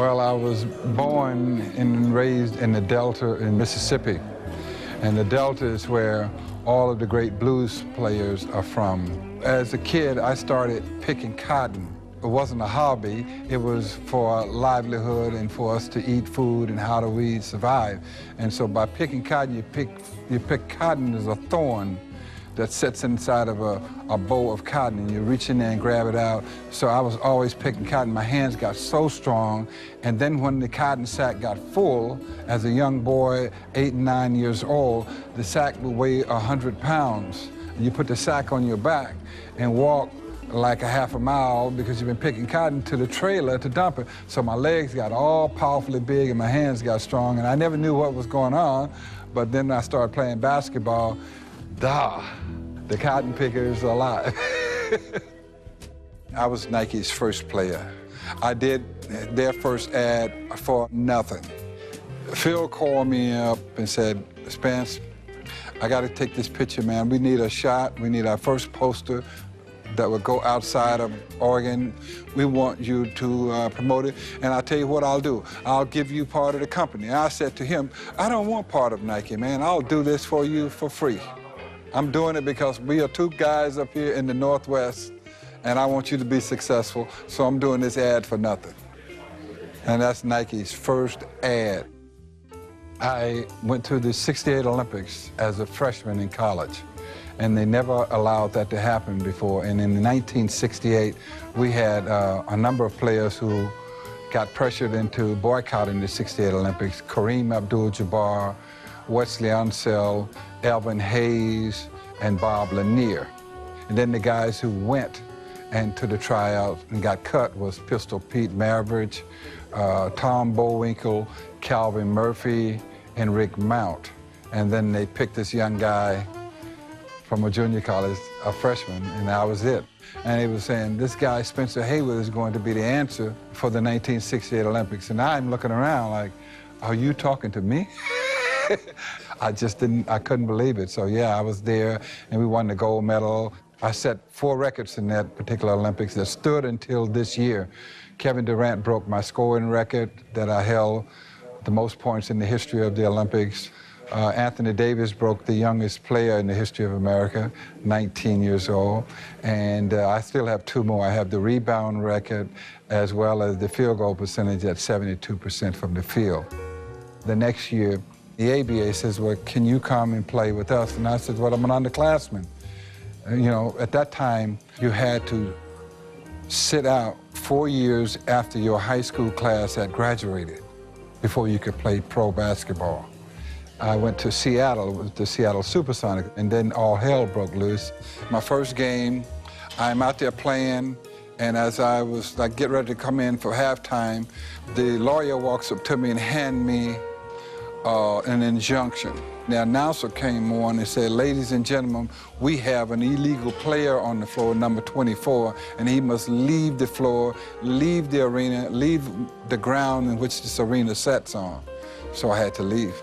Well, I was born and raised in the Delta in Mississippi. And the Delta is where all of the great blues players are from. As a kid, I started picking cotton. It wasn't a hobby, it was for a livelihood and for us to eat food and how do we survive. And so by picking cotton, you pick cotton as a thorn that sits inside of a bowl of cotton, and you reach in there and grab it out. So I was always picking cotton. My hands got so strong, and then when the cotton sack got full, as a young boy, 8 and 9 years old, the sack would weigh 100 pounds. And you put the sack on your back and walk like a half a mile because you've been picking cotton to the trailer to dump it. So my legs got all powerfully big and my hands got strong, and I never knew what was going on, but then I started playing basketball. The cotton pickers are alive. I was Nike's first player. I did their first ad for nothing. Phil called me up and said, Spence, I got to take this picture, man. We need a shot. We need our first poster that would go outside of Oregon. We want you to promote it. And I'll tell you what I'll do. I'll give you part of the company. And I said to him, I don't want part of Nike, man. I'll do this for you for free. I'm doing it because we are two guys up here in the Northwest, and I want you to be successful, so I'm doing this ad for nothing. And that's Nike's first ad. I went to the '68 Olympics as a freshman in college, and they never allowed that to happen before. And in 1968, we had a number of players who got pressured into boycotting the '68 Olympics. Kareem Abdul-Jabbar, Wesley Unseld, Elvin Hayes, and Bob Lanier. And then the guys who went and to the tryouts and got cut was Pistol Pete Maravich, Tom Bowinkle, Calvin Murphy, and Rick Mount. And then they picked this young guy from a junior college, a freshman, and I was it. And he was saying, this guy, Spencer Haywood, is going to be the answer for the 1968 Olympics. And I'm looking around like, are you talking to me? I couldn't believe it. So yeah, I was there and we won the gold medal. I set 4 records in that particular Olympics that stood until this year. Kevin Durant broke my scoring record that I held the most points in the history of the Olympics. Anthony Davis broke the youngest player in the history of America, 19 years old. And I still have 2 more. I have the rebound record as well as the field goal percentage at 72% from the field. The next year, the ABA says, well, can you come and play with us? And I said, well, I'm an underclassman. And, you know, at that time, you had to sit out 4 years after your high school class had graduated before you could play pro basketball. I went to Seattle with the Seattle Supersonics, and then all hell broke loose. My first game, I'm out there playing, and as I was like getting ready to come in for halftime, the lawyer walks up to me and hands me an injunction. The announcer came on and said, ladies and gentlemen, we have an illegal player on the floor, number 24, and he must leave the floor, leave the arena, leave the ground in which this arena sets on. So I had to leave.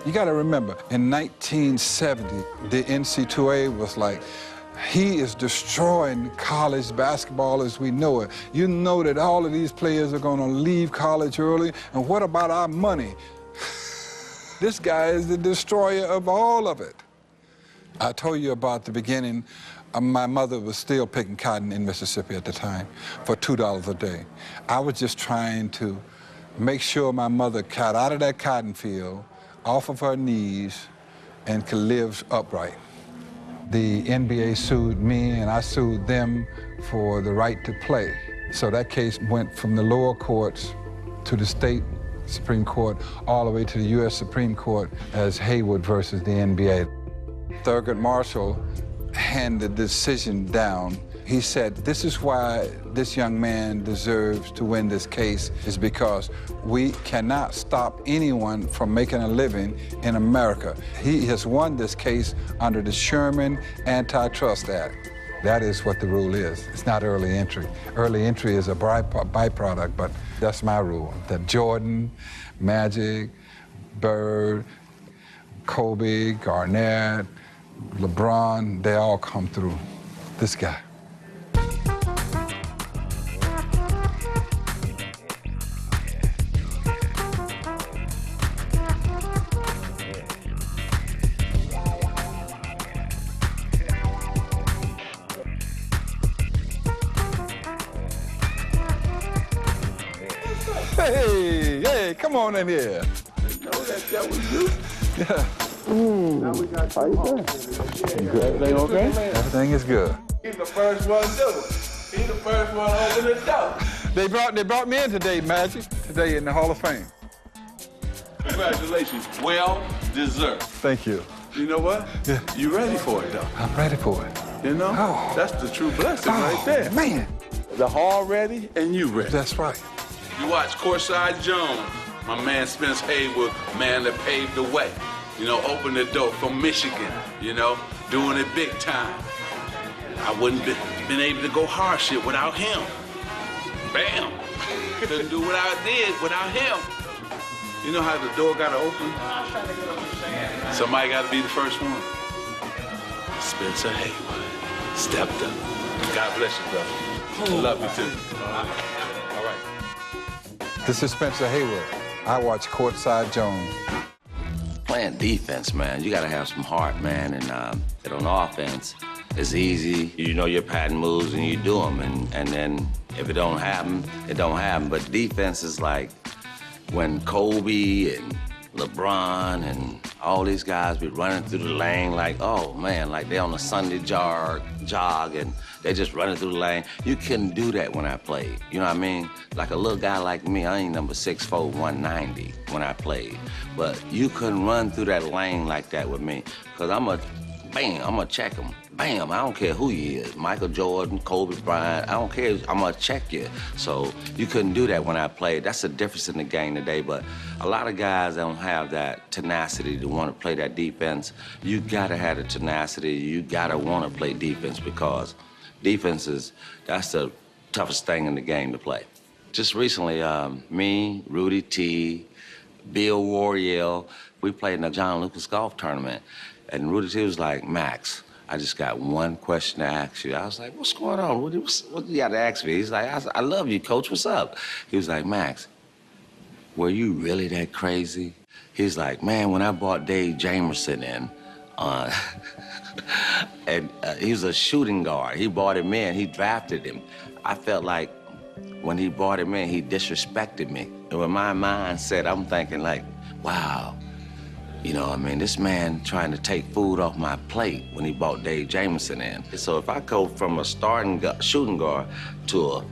You got to remember, in 1970, the NCAA was like, he is destroying college basketball as we know it. You know that all of these players are going to leave college early, and what about our money? This guy is the destroyer of all of it. I told you about the beginning. My mother was still picking cotton in Mississippi at the time for $2 a day. I was just trying to make sure my mother got out of that cotton field, off of her knees, and could live upright. The NBA sued me, and I sued them for the right to play. So that case went from the lower courts to the state Supreme Court, all the way to the U.S. Supreme Court as Haywood versus the NBA. Thurgood Marshall handed the decision down. He said, this is why this young man deserves to win this case, is because we cannot stop anyone from making a living in America. He has won this case under the Sherman Antitrust Act. That is what the rule is. It's not early entry. Early entry is a byproduct, but that's my rule. That Jordan, Magic, Bird, Kobe, Garnett, LeBron, they all come through this guy. Hey, come on in here. You know that was you. Yeah. Now we got How you doing? Good. Everything okay? Everything is good. He's the first one to. He's the first one to open the door. They brought me in today, Magic. Today in the Hall of Fame. Congratulations. Well deserved. Thank you. You know what? Yeah. You ready for it, though. I'm ready for it. You know? Oh. That's the true blessing right there. Man. The hall ready and you ready. That's right. You watch Courtside Jones, my man Spencer Haywood, man that paved the way. You know, opened the door from Michigan, you know, doing it big time. I wouldn't been able to go hard shit without him. Bam! Couldn't do what I did without him. You know how the door gotta open? Somebody gotta be the first one. Spencer Haywood stepped up. God bless you, brother. I love you too. All right. This is Spencer Haywood. I watch Courtside Jones. Playing defense, man, you gotta have some heart, man, and on offense, it's easy. You know your pattern moves and you do them, and then if it don't happen, it don't happen. But defense is like when Kobe and LeBron and all these guys be running through the lane like, oh man, like they on a Sunday jog and they just running through the lane. You couldn't do that when I played. You know what I mean? Like a little guy like me, I ain't number 6'4", 190 when I played. But you couldn't run through that lane like that with me, because I'm gonna check him. Bam, I don't care who he is. Michael Jordan, Kobe Bryant, I don't care. I'm gonna check you. So you couldn't do that when I played. That's the difference in the game today, but a lot of guys don't have that tenacity to want to play that defense. You gotta have the tenacity. You gotta want to play defense, because defense that's the toughest thing in the game to play. Just recently, me, Rudy T, Bill Warriel, we played in the John Lucas golf tournament, and Rudy T was like, Max, I just got one question to ask you. I was like, what's going on? What you got to ask me? He's like, I love you, coach. What's up? He was like, Max, were you really that crazy? He's like, man, when I brought Dave Jamerson in, and he was a shooting guard. He brought him in. He drafted him. I felt like when he brought him in, he disrespected me. And with my mindset, I'm thinking like, wow. You know, I mean, this man trying to take food off my plate when he brought Dave Jamerson in. So if I go from a starting shooting guard to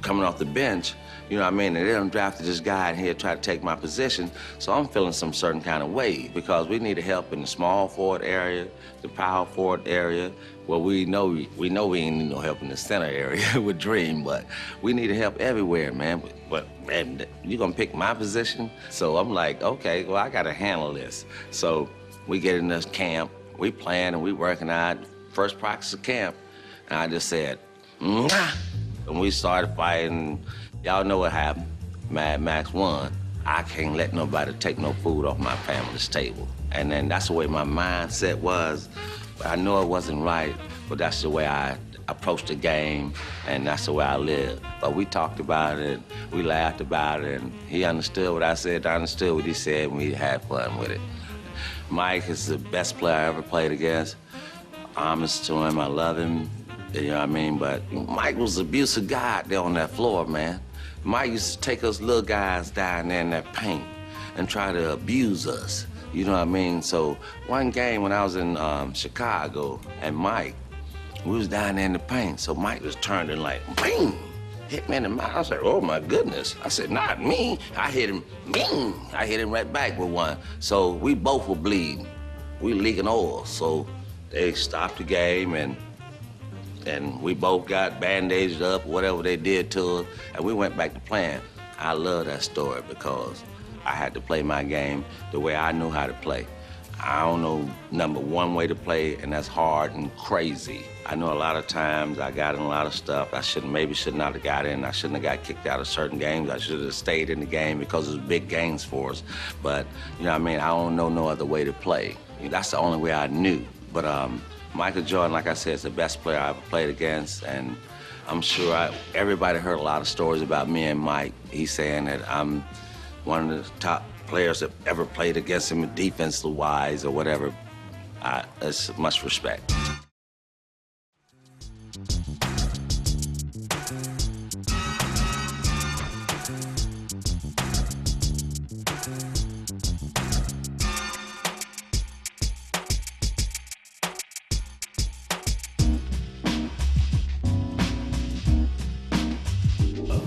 coming off the bench, you know what I mean, and they done drafted this guy in here to try to take my position, so I'm feeling some certain kind of way, because we need help in the small forward area, the power forward area. Well, we know we ain't need no help in the center area with Dream, but we need help everywhere, man. But man, you gonna pick my position? So I'm like, okay, well, I gotta handle this. So we get in this camp, we playing and we working out. First practice of camp, and I just said, mwah! And we started fighting. Y'all know what happened. Mad Max won. I can't let nobody take no food off my family's table. And then that's the way my mindset was. But I know it wasn't right, but that's the way I approached the game, and that's the way I live. But we talked about it, we laughed about it, and he understood what I said, I understood what he said, and we had fun with it. Mike is the best player I ever played against. Honest to him, I love him, you know what I mean? But Mike was an abusive guy out there on that floor, man. Mike used to take us little guys down there in that paint and try to abuse us. You know what I mean? So one game when I was in Chicago and Mike, we was down there in the paint. So Mike was turned and like, bing, hit me in the mouth. I was like, oh my goodness. I said, not me. I hit him, bing. I hit him right back with one. So we both were bleeding. We leaking oil. So they stopped the game and we both got bandaged up, whatever they did to us, and we went back to playing. I love that story because I had to play my game the way I knew how to play. I don't know number one way to play, and that's hard and crazy. I know a lot of times I got in a lot of stuff. I maybe should not have got in. I shouldn't have got kicked out of certain games. I should have stayed in the game because it was big games for us. But, you know what I mean, I don't know no other way to play. That's the only way I knew. But Michael Jordan, like I said, is the best player I ever played against, and I'm sure everybody heard a lot of stories about me and Mike. He's saying that I'm one of the top players that ever played against him defensive-wise or whatever. It's much respect.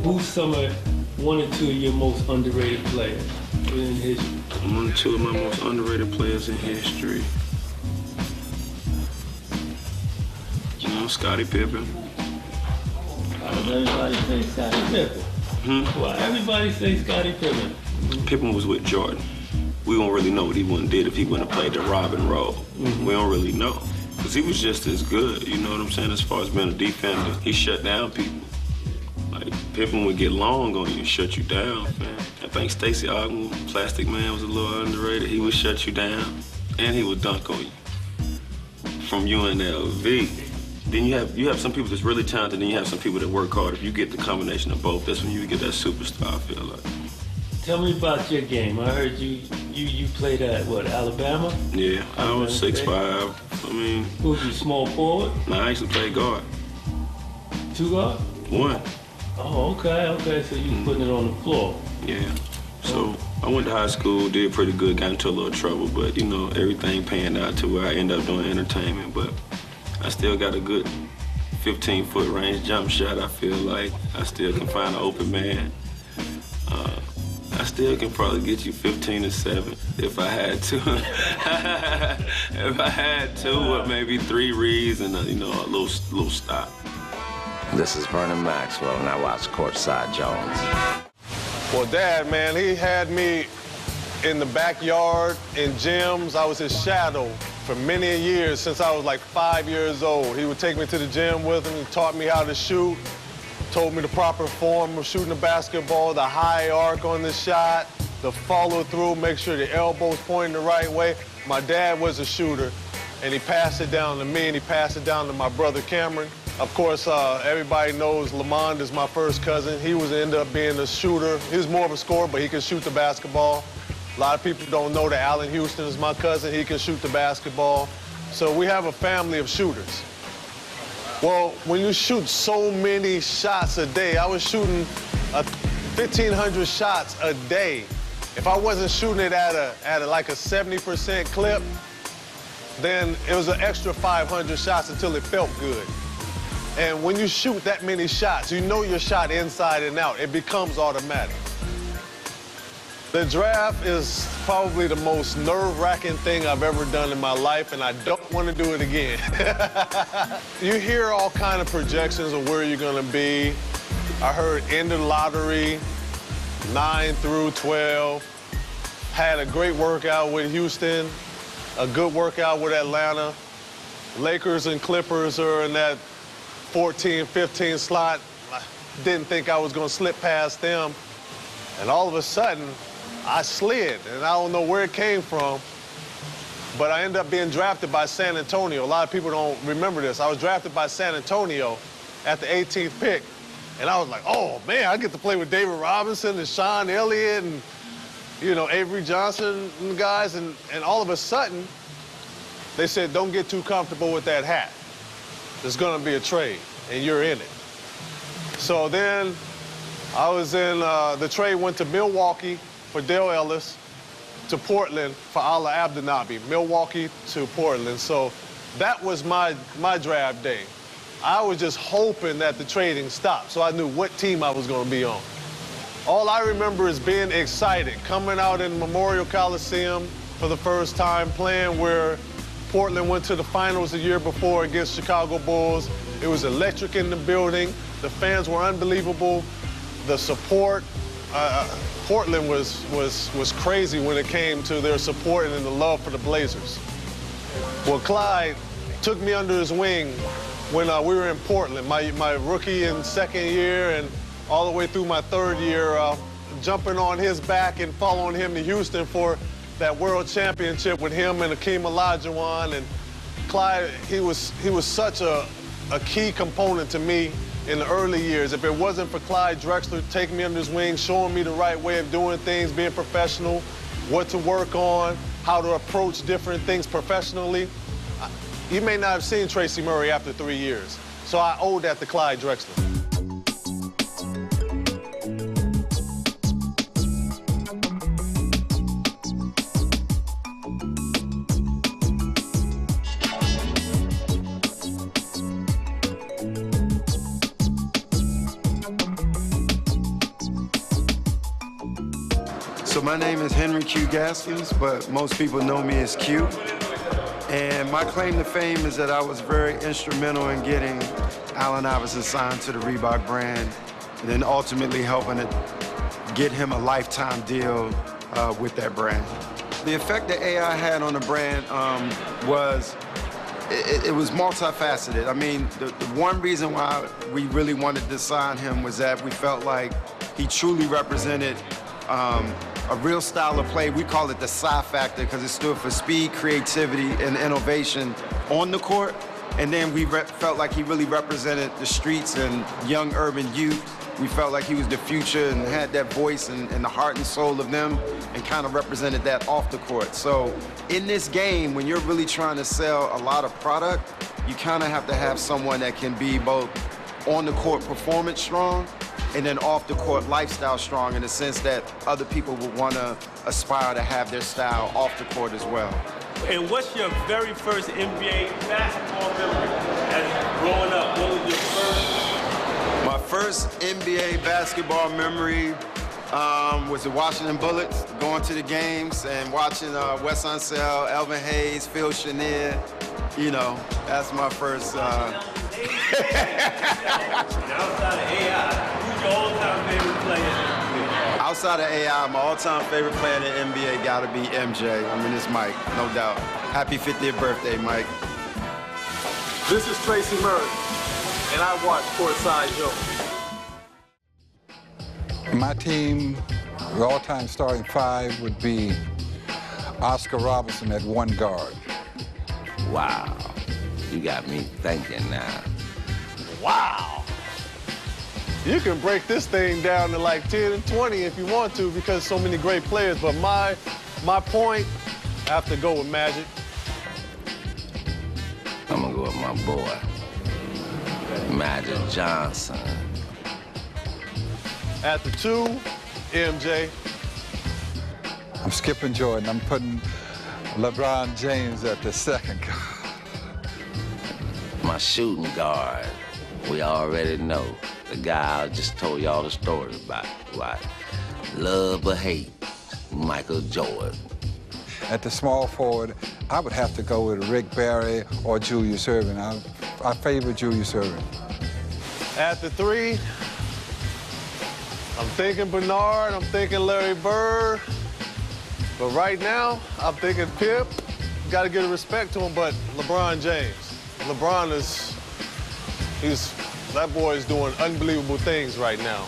Who's one or two of your most underrated players in history? One or two of my most underrated players in history. You know, Scottie Pippen. Everybody say Scottie Pippen. Why everybody say Scottie Pippen? Pippen was with Jordan. We don't really know what he wouldn't did if he wouldn't have played the Robin role. We don't really know. Because he was just as good, you know what I'm saying, as far as being a defender. He shut down people. Like, Pippen would get long on you and shut you down, man. I think Stacey Ogden, Plastic Man, was a little underrated. He would shut you down, and he would dunk on you. From UNLV. Then you have some people that's really talented, and you have some people that work hard. If you get the combination of both, that's when you get that superstar, I feel like. Tell me about your game. I heard you played at, what, Alabama? Yeah, I was 6'5". I mean... Who was you, small forward? No, I actually played guard. 2 guard? 1. Oh, okay, so you putting it on the floor. Yeah, so I went to high school, did pretty good, got into a little trouble, but, you know, everything panned out to where I ended up doing entertainment, but I still got a good 15-foot range jump shot, I feel like. I still can find an open man. I still can probably get you 15-7 if I had to. If I had to, or maybe 3 reads and a little stop. This is Vernon Maxwell, and I watch Courtside Jones. Well, Dad, man, he had me in the backyard, in gyms. I was his shadow for many years, since I was like 5 years old. He would take me to the gym with him. He taught me how to shoot. Told me the proper form of shooting the basketball, the high arc on the shot, the follow through, make sure the elbow's pointing the right way. My dad was a shooter, and he passed it down to me, and he passed it down to my brother Cameron. Of course, everybody knows Lamond is my first cousin. He ended up being a shooter. He was more of a scorer, but he could shoot the basketball. A lot of people don't know that Allen Houston is my cousin. He can shoot the basketball. So we have a family of shooters. Well, when you shoot so many shots a day, I was shooting 1,500 shots a day. If I wasn't shooting it at like a 70% clip, then it was an extra 500 shots until it felt good. And when you shoot that many shots, you know your shot inside and out. It becomes automatic. The draft is probably the most nerve-wracking thing I've ever done in my life, and I don't want to do it again. You hear all kind of projections of where you're going to be. I heard end of the lottery, 9 through 12. Had a great workout with Houston, a good workout with Atlanta. Lakers and Clippers are in that 14, 15 slot. I didn't think I was going to slip past them. And all of a sudden, I slid, and I don't know where it came from, but I ended up being drafted by San Antonio. A lot of people don't remember this. I was drafted by San Antonio at the 18th pick, and I was like, oh, man, I get to play with David Robinson and Sean Elliott and, Avery Johnson and the guys, and all of a sudden, they said, don't get too comfortable with that hat. There's going to be a trade, and you're in it. So then I was in, the trade went to Milwaukee for Dale Ellis, to Portland for Allah Abdenabi, Milwaukee to Portland. So that was my draft day. I was just hoping that the trading stopped, so I knew what team I was going to be on. All I remember is being excited, coming out in Memorial Coliseum for the first time, playing where Portland went to the finals the year before against Chicago Bulls. It was electric in the building. The fans were unbelievable. The support, Portland was crazy when it came to their support and the love for the Blazers. Well, Clyde took me under his wing when we were in Portland, my rookie and second year, and all the way through my third year, jumping on his back and following him to Houston for that world championship with him and Akeem Olajuwon. And Clyde, he was such a key component to me in the early years. If it wasn't for Clyde Drexler taking me under his wing, showing me the right way of doing things, being professional, what to work on, how to approach different things professionally, you may not have seen Tracy Murray after 3 years. So I owe that to Clyde Drexler. So my name is Henry Q. Gaskins, but most people know me as Q. And my claim to fame is that I was very instrumental in getting Allen Iverson signed to the Reebok brand, and then ultimately helping it get him a lifetime deal with that brand. The effect that AI had on the brand was multifaceted. I mean, the one reason why we really wanted to sign him was that we felt like he truly represented a real style of play. We call it the Psi factor because it stood for speed, creativity, and innovation on the court. And then we felt like he really represented the streets and young urban youth. We felt like he was the future and had that voice and the heart and soul of them and kind of represented that off the court. So in this game, when you're really trying to sell a lot of product, you kind of have to have someone that can be both on the court performance strong and then off the court lifestyle strong in the sense that other people would want to aspire to have their style off the court as well. And what's your very first NBA basketball memory as growing up? What was your first? My first NBA basketball memory was the Washington Bullets, going to the games and watching Wes Unseld, Elvin Hayes, Phil Chenier. You know, that's my first. Outside of AI, who's your all-time favorite player in the NBA? Outside of AI, my all-time favorite player in the NBA gotta be MJ. I mean, it's Mike, no doubt. Happy 50th birthday, Mike. This is Tracy Murray, and I watch Courtside Jones. My team, the all-time starting five would be Oscar Robertson at one guard. Wow. You got me thinking now. Wow. You can break this thing down to like 10 and 20 if you want to because so many great players, but my point, I have to go with Magic. I'm gonna go with my boy, Magic Johnson. At the 2, MJ. I'm skipping Jordan. I'm putting LeBron James at the second guard. My shooting guard, we already know. The guy I just told y'all the story about, right? Love or hate, Michael Jordan. At the small forward, I would have to go with Rick Barry or Julius Erving. I favor Julius Erving. At the 3, I'm thinking Bernard, I'm thinking Larry Bird. But right now, I'm thinking Pip. Got to give respect to him, but LeBron James. LeBron that boy is doing unbelievable things right now.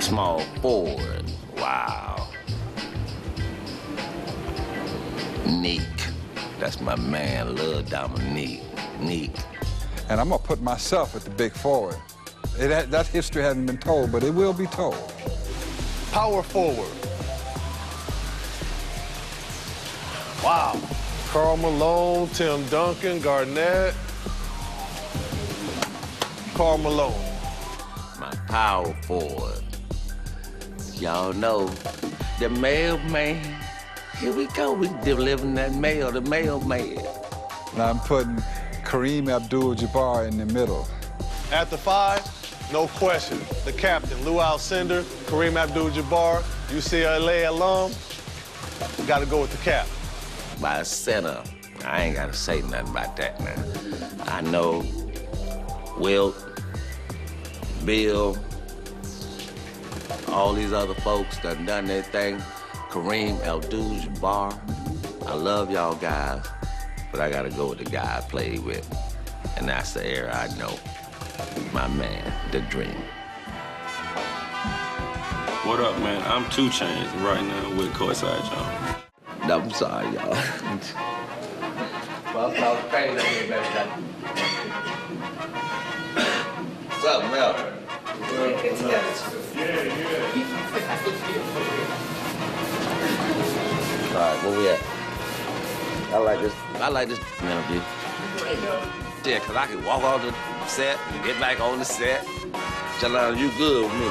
Small forward, wow. Neek, that's my man, Lil Dominique, Neek. And I'm gonna put myself at the big forward. That history hasn't been told, but it will be told. Power forward. Wow. Karl Malone, Tim Duncan, Garnett. Karl Malone. My power forward. Y'all know, the mailman. Here we go, we delivering that mail, the mailman. And I'm putting Kareem Abdul-Jabbar in the middle. At the 5, no question, the captain, Lou Alcindor, Kareem Abdul-Jabbar, UCLA alum. Got to go with the cap. By center, I ain't gotta say nothing about that now. I know Wilt, Bill, all these other folks done their thing. Kareem Abdul-Jabbar, I love y'all guys, but I gotta go with the guy I played with. And that's the era I know. My man, the Dream. What up, man? I'm 2 Chainz right now with Courtside Jones. I'm sorry, y'all. Well, I'm talking crazy over here, baby. What's up, Mel? Good to All right, where we at? I like this interview. Yeah, because I can walk off the set and get back on the set. Jalal, you good with me.